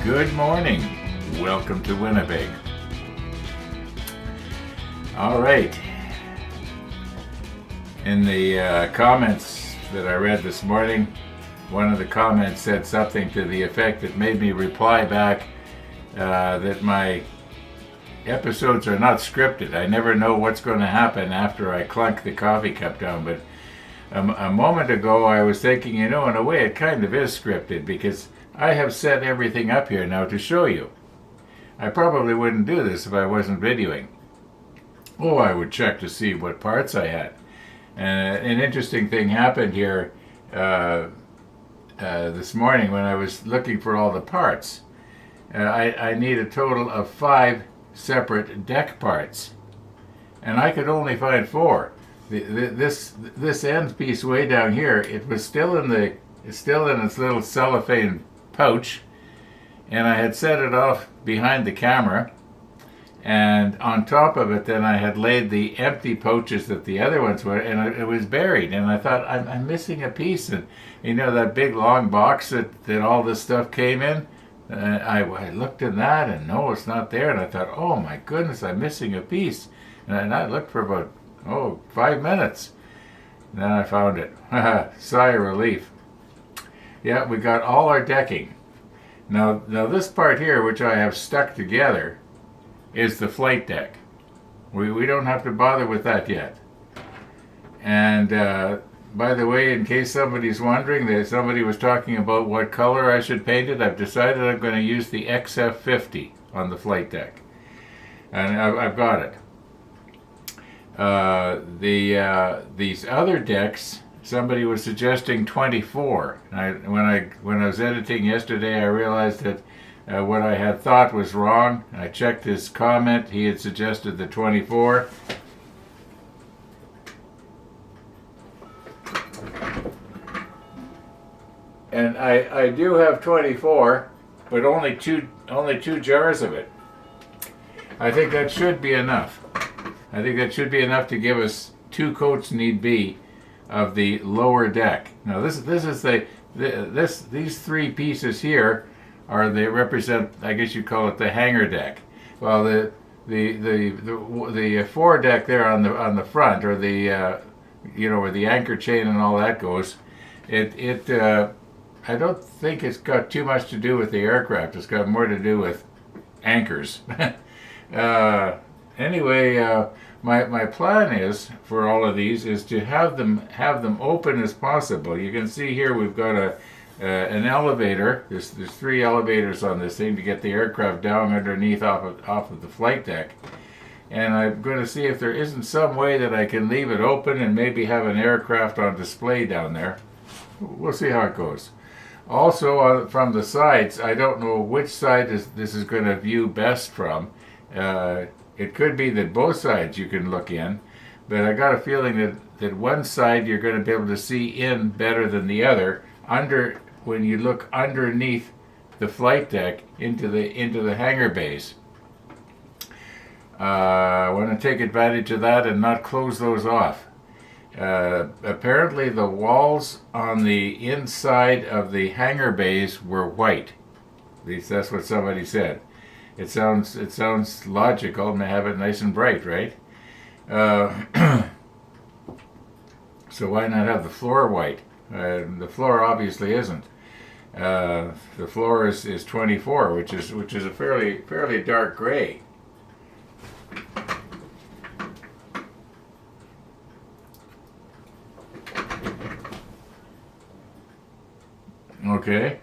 Good morning. Welcome to Winnipeg. All right. In the comments that I read this morning, one of the comments said something to the effect that made me reply back that my episodes are not scripted. I never know what's going to happen after I clunk the coffee cup down, but a moment ago I was thinking, in a way it kind of is scripted because I have set everything up here now to show you. I probably wouldn't do this if I wasn't videoing. Oh, I would check to see what parts I had. An interesting thing happened here this morning when I was looking for all the parts. I need a total of 5 separate deck parts, and I could only find 4. This end piece way down here, it's still in its little cellophane pouch, and I had set it off behind the camera, and on top of it then I had laid the empty pouches that the other ones were, and it was buried, and I thought I'm missing a piece. And that big long box that all this stuff came in, I looked in that and no, it's not there, and I thought, oh my goodness, I'm missing a piece. And I looked for about 5 minutes, and then I found it. Sigh of relief. Yeah, we got all our decking. Now this part here, which I have stuck together, is the flight deck. We don't have to bother with that yet. And by the way, in case somebody's wondering, that somebody was talking about what color I should paint it, I've decided I'm going to use the XF50 on the flight deck. And I've got it. These other decks, somebody was suggesting 24. When I was editing yesterday, I realized that what I had thought was wrong. I checked his comment. He had suggested the 24. And I do have 24, but only two jars of it. I think that should be enough. I think that should be enough to give us 2 coats need be of the lower deck. Now these 3 pieces here they represent, I guess you call it the hangar deck. Well, the foredeck there on the front, or the where the anchor chain and all that goes, I don't think it's got too much to do with the aircraft. It's got more to do with anchors. Anyway, my plan is for all of these is to have them open as possible. You can see here we've got an elevator. There's 3 elevators on this thing to get the aircraft down underneath off of the flight deck. And I'm going to see if there isn't some way that I can leave it open and maybe have an aircraft on display down there. We'll see how it goes. Also, from the sides, I don't know which side this is going to view best from. It could be that both sides you can look in, but I got a feeling that one side you're going to be able to see in better than the other when you look underneath the flight deck into the hangar bays. I want to take advantage of that and not close those off. Apparently the walls on the inside of the hangar bays were white. At least that's what somebody said. It sounds logical and they have it nice and bright, right? So why not have the floor white? The floor obviously isn't. The floor is 24, which is a fairly dark gray. Okay.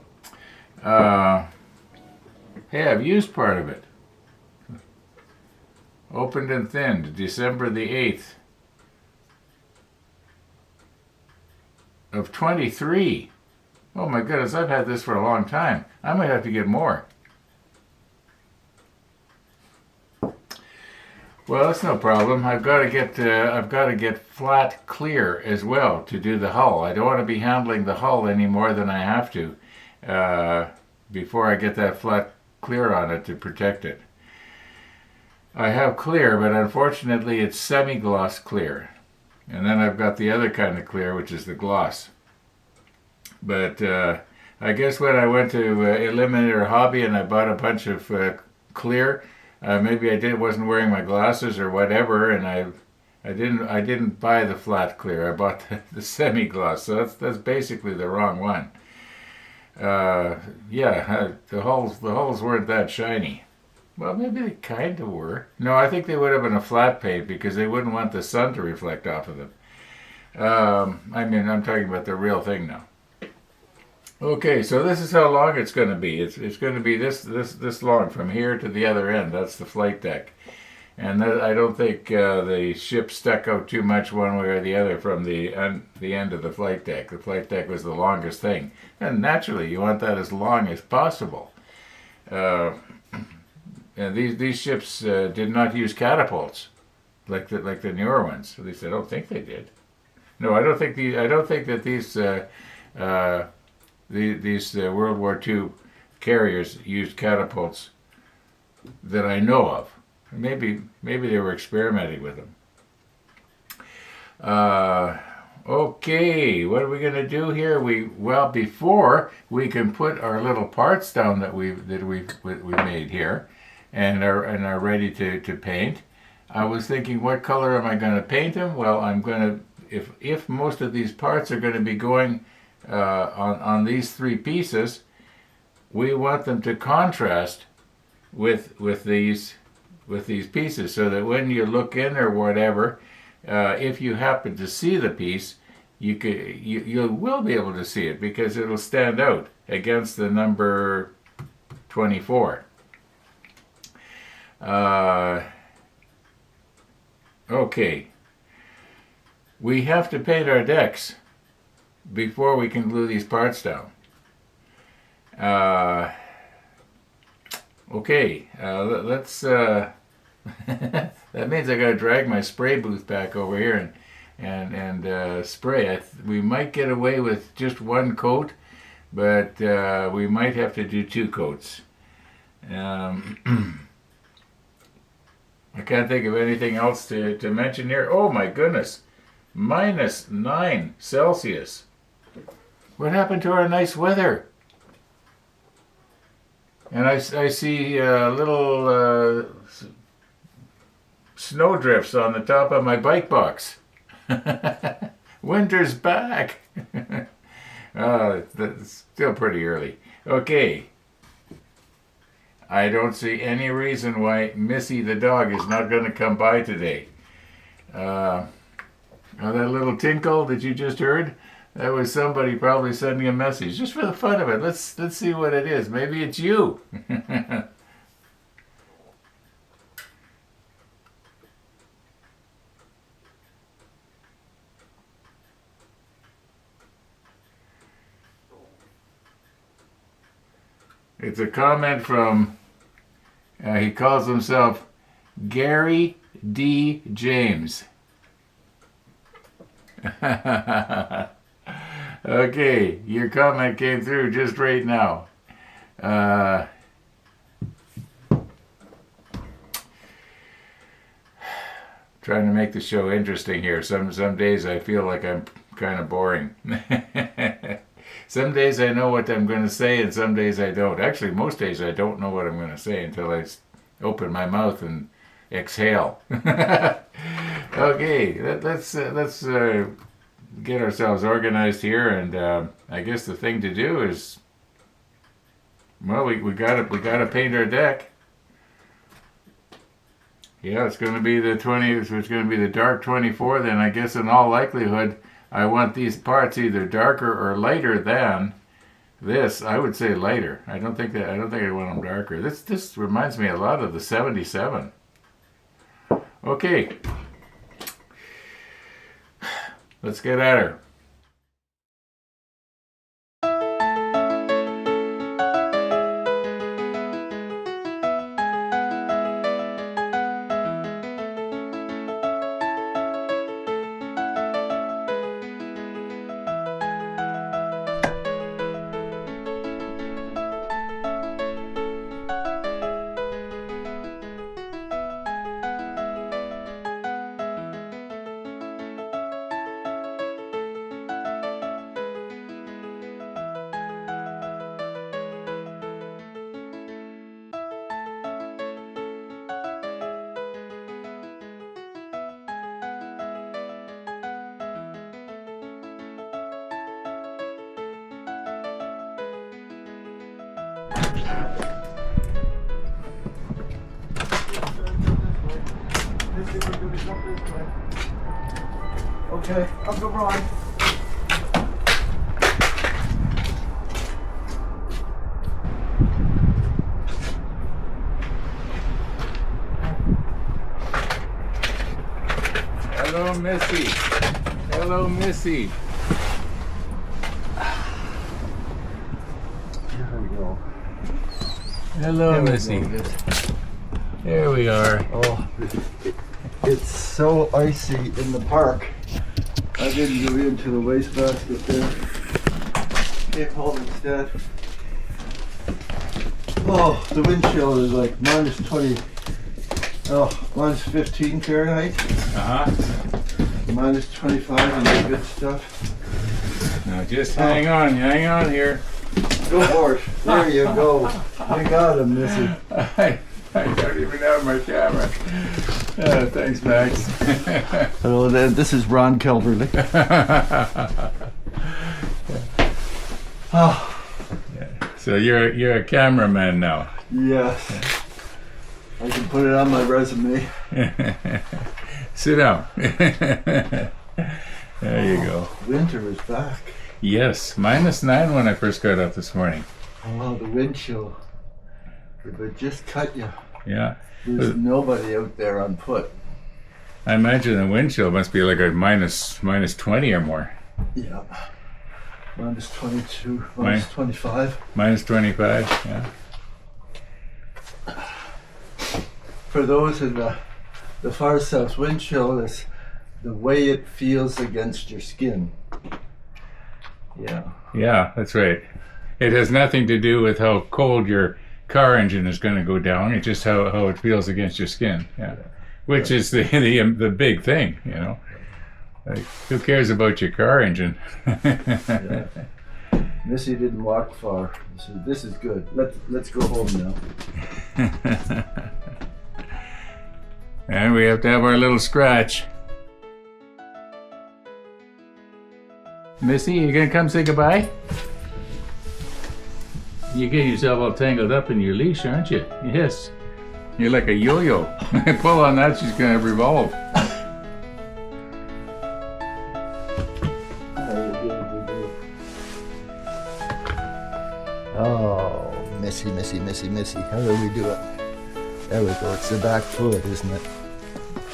Hey, I've used part of it. Opened and thinned, December the 8th of 23. Oh my goodness, I've had this for a long time. I might have to get more. Well, that's no problem. I've got to get flat clear as well to do the hull. I don't want to be handling the hull any more than I have to before I get that flat clear on it to protect it. I have clear, but unfortunately it's semi-gloss clear. And then I've got the other kind of clear, which is the gloss. But I guess when I went to Eliminator Hobby and I bought a bunch of clear, maybe I wasn't wearing my glasses or whatever, and I didn't buy the flat clear. I bought the semi gloss, so that's basically the wrong one. Yeah, the holes weren't that shiny. Well, maybe they kind of were. No, I think they would have been a flat paint because they wouldn't want the sun to reflect off of them. I mean, I'm talking about the real thing now. Okay, so this is how long it's going to be. It's going to be this long from here to the other end. That's the flight deck, and I don't think the ship stuck out too much one way or the other from the end of the flight deck. The flight deck was the longest thing, and naturally you want that as long as possible. And these ships did not use catapults like the newer ones. At least I don't think they did. No, I don't think that these World War II carriers used catapults that I know of. Maybe they were experimenting with them. Okay, what are we going to do here? Before we can put our little parts down that we made here, and are ready to paint. I was thinking, what color am I going to paint them? Well, I'm going to, if most of these parts are going to be going on these three pieces, we want them to contrast with these pieces, so that when you look in or whatever, if you happen to see the piece, you will be able to see it because it'll stand out against the number 24. Okay. We have to paint our decks before we can glue these parts down. Okay, let's. That means I got to drag my spray booth back over here and spray. We might get away with just one coat, but we might have to do two coats. I can't think of anything else to mention here. Oh my goodness, -9 Celsius. What happened to our nice weather? And I see little snowdrifts on the top of my bike box. Winter's back. It's still pretty early. Okay. I don't see any reason why Missy the dog is not going to come by today. That little tinkle that you just heard, that was somebody probably sending a message just for the fun of it. Let's see what it is. Maybe it's you. It's a comment from, he calls himself Gary D. James. Okay, your comment came through just right now. Trying to make the show interesting here. Some days I feel like I'm kind of boring. Some days I know what I'm going to say, and some days I don't. Actually, most days I don't know what I'm going to say until I open my mouth and exhale. Okay, let's get ourselves organized here, and I guess the thing to do is, well, we gotta paint our deck. Yeah, it's going to be the 20. So it's going to be the dark 24. Then I guess in all likelihood, I want these parts either darker or lighter than this. I would say lighter. I don't think I want them darker. This reminds me a lot of the 77. Okay, let's get at her. Okay, I'll go Ron. Hello, Missy. Hello, Missy. There we go. Hello, There we Missy. go. There we are. Oh, it's so icy in the park. I didn't go into the wastebasket there. Came home instead. Oh, the wind chill is like minus 20. Oh, minus 15 Fahrenheit. Minus 25 and the good stuff. Now just hang on here. Go for it. There you go. I got him, Missy. I don't even have my camera. Thanks, Max. Hello there. This is Ron Kelverly. Oh, So you're a cameraman now. yes. I can put it on my resume. Sit down. There you go. Winter is back. Yes, -9 when I first got up this morning. Oh, the wind chill. It would just cut you. Yeah. There's nobody out there on foot. I imagine the wind chill must be like a minus 20 or more. Yeah. Minus 22, minus 25. -25, yeah. For those in the far south, wind chill is the way it feels against your skin. Yeah. Yeah, that's right. It has nothing to do with how cold your car engine is going to go down. It's just how it feels against your skin. Yeah. Which is the big thing, you know. Like, who cares about your car engine? Yeah. Missy didn't walk far. She said, "This is good. Let's go home now." And we have to have our little scratch. Missy, you gonna come say goodbye? You get yourself all tangled up in your leash, aren't you? Yes. You're like a yo-yo. Pull on that, she's gonna revolve. Oh, Missy. How do we do it? There we go. It's the back foot, isn't it?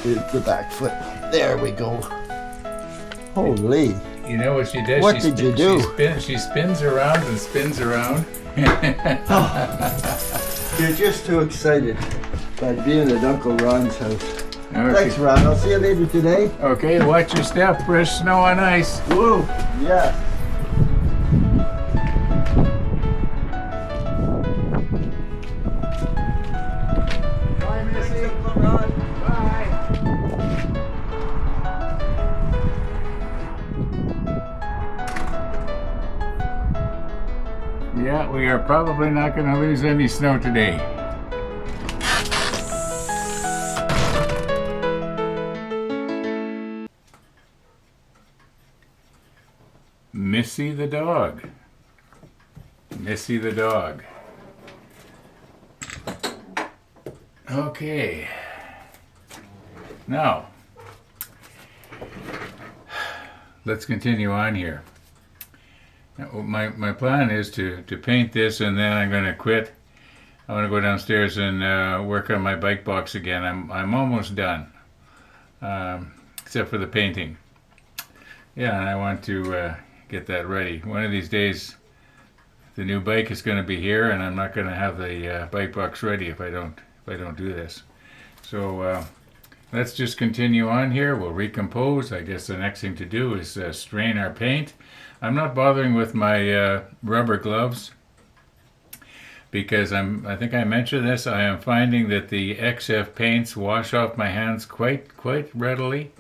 It's the back foot. There we go. Holy. You know what she does? What did you do? She spins around and spins around. You're just too excited by being at Uncle Ron's house. Okay. Thanks, Ron. I'll see you later today. Okay, watch your step. Fresh snow on ice. Woo! Yeah. Bye, Missy. Uncle Ron. Bye. Yeah, we are probably not going to lose any snow today. Missy the dog. Missy the dog. Okay. Now, let's continue on here. My plan is to paint this, and then I'm going to quit. I want to go downstairs and work on my bike box again. I'm almost done, except for the painting. Yeah, and I want to get that ready. One of these days, the new bike is going to be here, and I'm not going to have the bike box ready if I don't do this. So let's just continue on here. We'll recompose. I guess the next thing to do is strain our paint. I'm not bothering with my rubber gloves because I think I mentioned this. I am finding that the XF paints wash off my hands quite readily.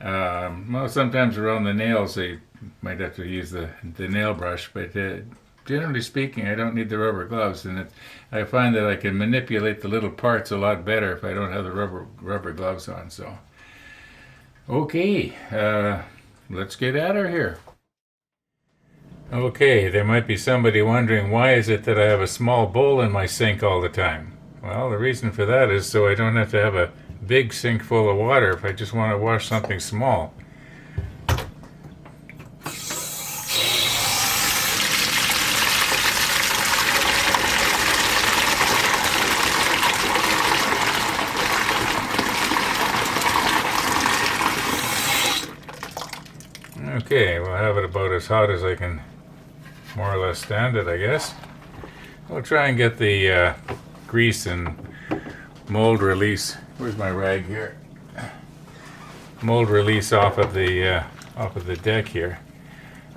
Well, sometimes around the nails they might have to use the nail brush, but generally speaking, I don't need the rubber gloves, and I find that I can manipulate the little parts a lot better if I don't have the rubber gloves on. So, okay, let's get at her here. Okay, there might be somebody wondering why is it that I have a small bowl in my sink all the time? Well, the reason for that is so I don't have to have a big sink full of water if I just want to wash something small. Okay, we'll have it about as hot as I can more or less stand it, I guess. I'll try and get the grease and mold release. Where's my rag here? Mold release off of the deck here.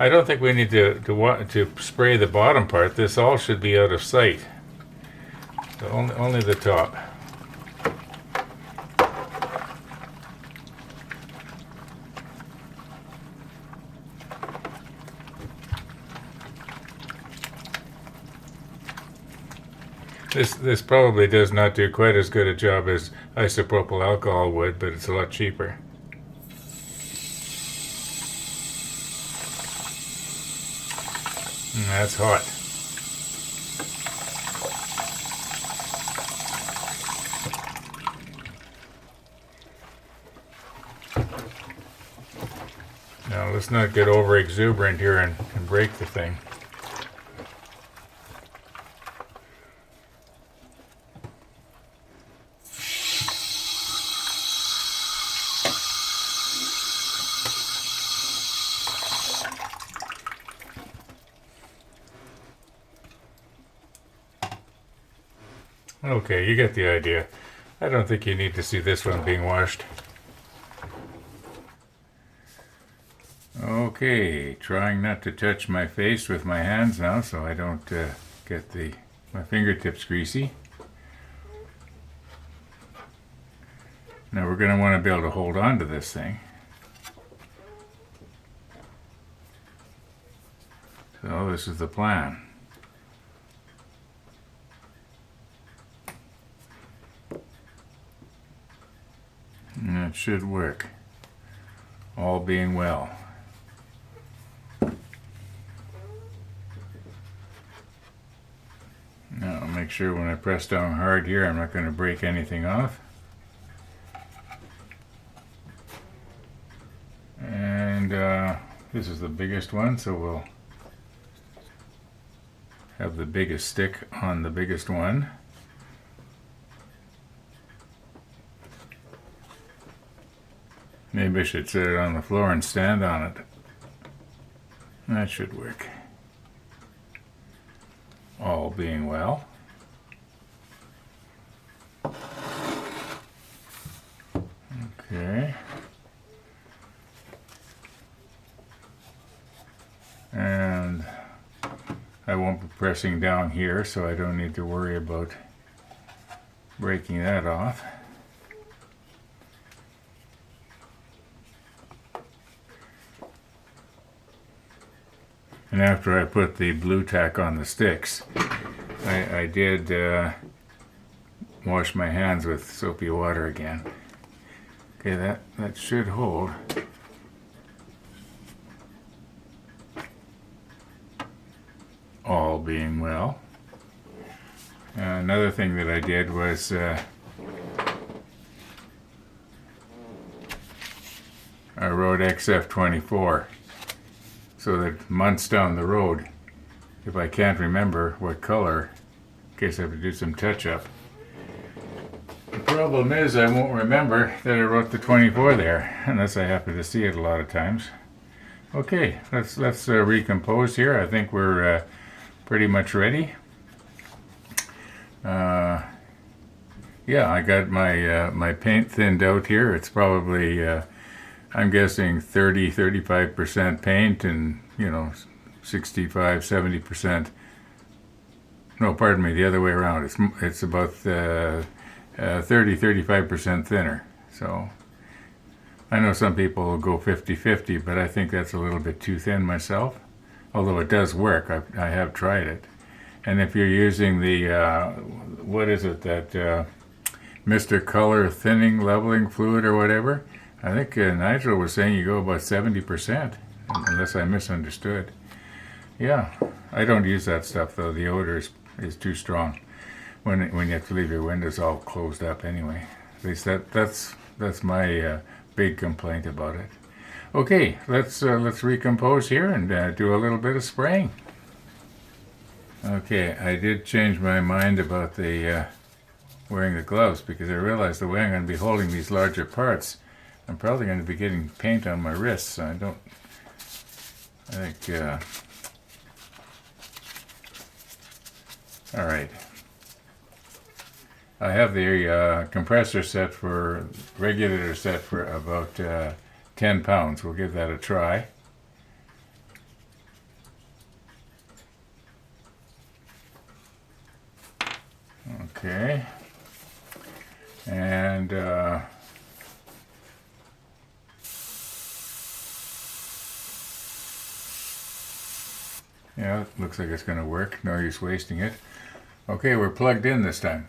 I don't think we need to spray the bottom part. This all should be out of sight. So only the top. This probably does not do quite as good a job as isopropyl alcohol would, but it's a lot cheaper. And that's hot. Now let's not get over exuberant here and break the thing. Okay, you get the idea. I don't think you need to see this one being washed. Okay, trying not to touch my face with my hands now so I don't get my fingertips greasy. Now we're going to want to be able to hold on to this thing. So this is the plan. And it should work, all being well. Now I'll make sure when I press down hard here I'm not going to break anything off. And this is the biggest one, so we'll have the biggest stick on the biggest one. Maybe I should set it on the floor and stand on it. That should work. All being well. Okay. And I won't be pressing down here, so I don't need to worry about breaking that off. And after I put the blue tack on the sticks, I did wash my hands with soapy water again. Okay, that should hold. All being well. Another thing that I did was I wrote XF24. So that months down the road, if I can't remember what color, in case I have to do some touch-up. The problem is I won't remember that I wrote the 24 there, unless I happen to see it a lot of times. Okay, let's recompose here. I think we're pretty much ready. Yeah, I got my paint thinned out here. It's probably I'm guessing 30-35% paint and 65-70%. No, pardon me, the other way around. It's about 30-35% thinner. So I know some people will go 50-50, but I think that's a little bit too thin myself. Although it does work, I have tried it. And if you're using the what is it, that Mr. Color thinning leveling fluid or whatever, I think Nigel was saying you go about 70%, unless I misunderstood. Yeah, I don't use that stuff though. The odor is too strong when you have to leave your windows all closed up anyway. At least that's my big complaint about it. Okay, let's recompose here and do a little bit of spraying. Okay, I did change my mind about the wearing the gloves because I realized the way I'm going to be holding these larger parts, I'm probably going to be getting paint on my wrists. So I think. All right. I have the compressor set for, regulator set for about 10 pounds. We'll give that a try. Okay. And yeah, it looks like it's going to work. No use wasting it. Okay, we're plugged in this time.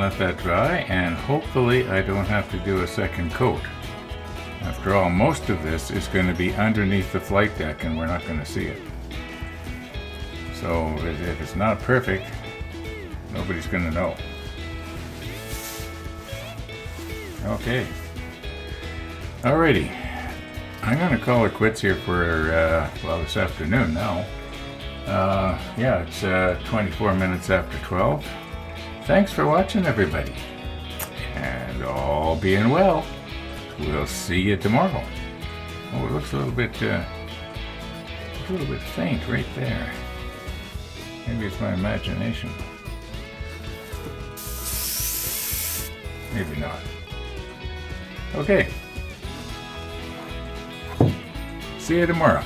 let that dry, and hopefully I don't have to do a second coat. After all, most of this is going to be underneath the flight deck and we're not going to see it. So if it's not perfect, nobody's going to know. Okay. Alrighty. I'm going to call it quits here for, this afternoon now. Yeah, it's 24 minutes after 12. Thanks for watching, everybody. And all being well, we'll see you tomorrow. Oh, it looks a little bit faint right there. Maybe it's my imagination. Maybe not. Okay. See you tomorrow.